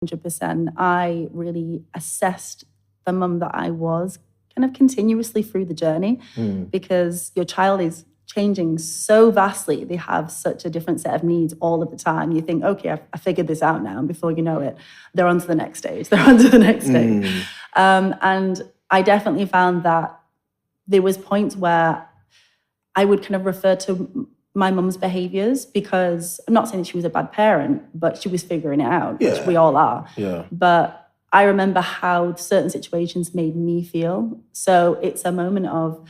100%. I really assessed the mum that I was kind of continuously through the journey because your child is changing so vastly. They have such a different set of needs all of the time. You think, okay, I figured this out now. And before you know it, they're on to the next stage. They're on to the next stage. And I definitely found that there was points where I would kind of refer to my mum's behaviours because I'm not saying that she was a bad parent, but she was figuring it out, which we all are. Yeah. But I remember how certain situations made me feel. So it's a moment of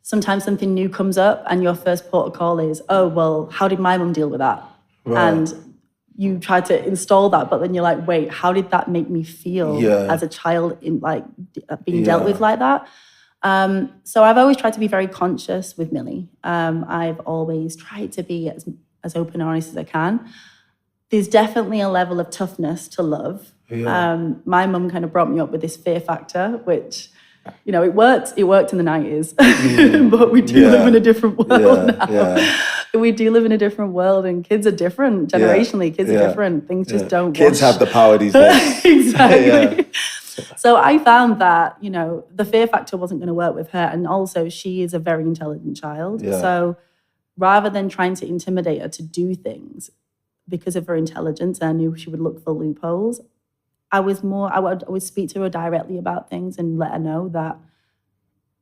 sometimes something new comes up and your first port of call is, oh, well, how did my mum deal with that? Right. And you try to install that, but then you're like, wait, how did that make me feel as a child in like being dealt with like that? So I've always tried to be very conscious with Millie. I've always tried to be as open and honest as I can. There's definitely a level of toughness to love. Yeah. My mum kind of brought me up with this fear factor, which, you know, it worked in the 90s, but we do live in a different world now. Yeah. We do live in a different world and kids are different. Generationally, kids are different. Things just don't Kids have the power these days. Exactly. So I found that, you know, the fear factor wasn't going to work with her. And also she is a very intelligent child. Yeah. So rather than trying to intimidate her to do things because of her intelligence, I knew she would look for loopholes. I would speak to her directly about things and let her know that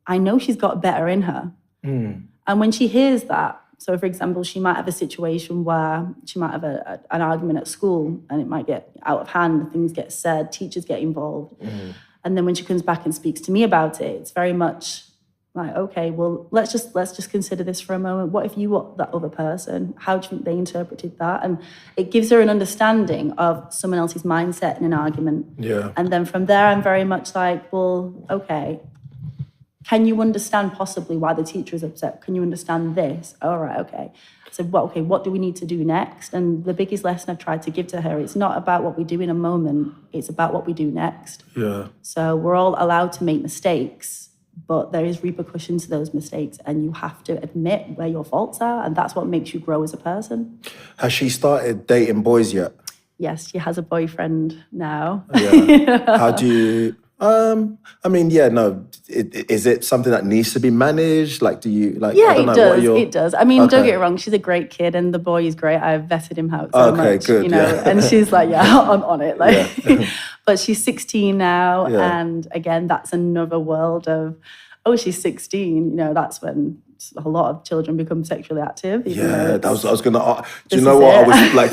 I know she's got better in her. And when she hears that, so for example, she might have a situation where she might have an argument at school and it might get out of hand, things get said, teachers get involved. And then when she comes back and speaks to me about it, it's very much like, okay, well, let's just consider this for a moment. What if you were that other person? How do you think they interpreted that? And it gives her an understanding of someone else's mindset in an argument. Yeah. And then from there, I'm very much like, well, okay, can you understand possibly why the teacher is upset? Can you understand this? All right, okay. So, what do we need to do next? And the biggest lesson I've tried to give to her, it's not about what we do in a moment, it's about what we do next. Yeah. So we're all allowed to make mistakes, but there is repercussions to those mistakes and you have to admit where your faults are, and that's what makes you grow as a person. Has she started dating boys yet? Yes, she has a boyfriend now. Yeah. How do you... I mean, is it something that needs to be managed? Like, do you, like, yeah, it does. I mean, don't get it wrong, she's a great kid and the boy is great. I've vetted him out so much, good, you know, and she's like, I'm on it. Like, but she's 16 now. Yeah. And again, that's another world of, she's 16, you know, that's when a lot of children become sexually active. Yeah, I was going to ask. Do you know what? I was like,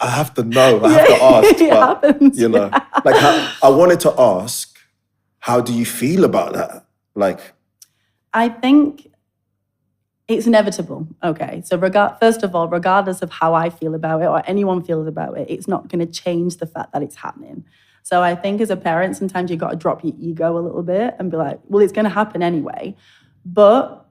I have to know. I have to ask. It happens. You know, like I wanted to ask, how do you feel about that? Like, I think it's inevitable. Okay, so first of all, regardless of how I feel about it or anyone feels about it, it's not going to change the fact that it's happening. So I think as a parent, sometimes you've got to drop your ego a little bit and be like, well, it's going to happen anyway. But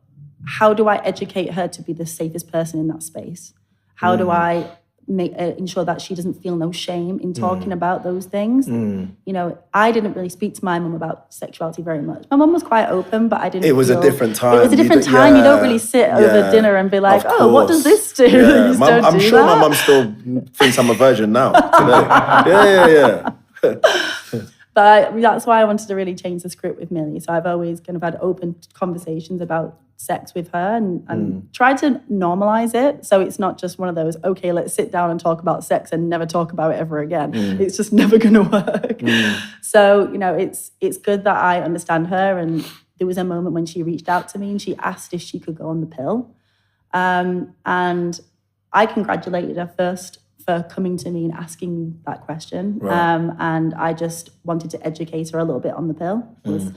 how do I educate her to be the safest person in that space? How do I ensure that she doesn't feel no shame in talking about those things? You know, I didn't really speak to my mum about sexuality very much. My mum was quite open, but I didn't. It was a different time. It was a different time. You don't really sit over dinner and be like, what does this do? Yeah. I'm sure my mum still thinks I'm a virgin now. Yeah. But that's why I wanted to really change the script with Millie. So I've always kind of had open conversations about sex with her and tried to normalize it. So it's not just one of those, okay, let's sit down and talk about sex and never talk about it ever again. It's just never going to work. So, you know, it's good that I understand her. And there was a moment when she reached out to me and she asked if she could go on the pill. And I congratulated her first for coming to me and asking me that question. Right. And I just wanted to educate her a little bit on the pill. It was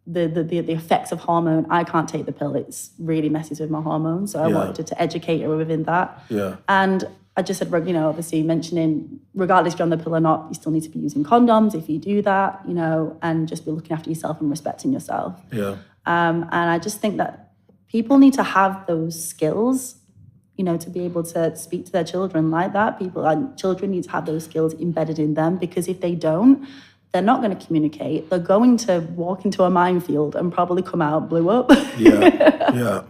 the effects of hormone. I can't take the pill. It really messes with my hormones. So I wanted to educate her within that. Yeah. And I just said, you know, obviously mentioning, regardless if you're on the pill or not, you still need to be using condoms if you do that, you know, and just be looking after yourself and respecting yourself. Yeah. And I just think that people need to have those skills, you know, to be able to speak to their children like that. Children need to have those skills embedded in them, because if they don't, they're not going to communicate. They're going to walk into a minefield and probably come out blew up. Yeah.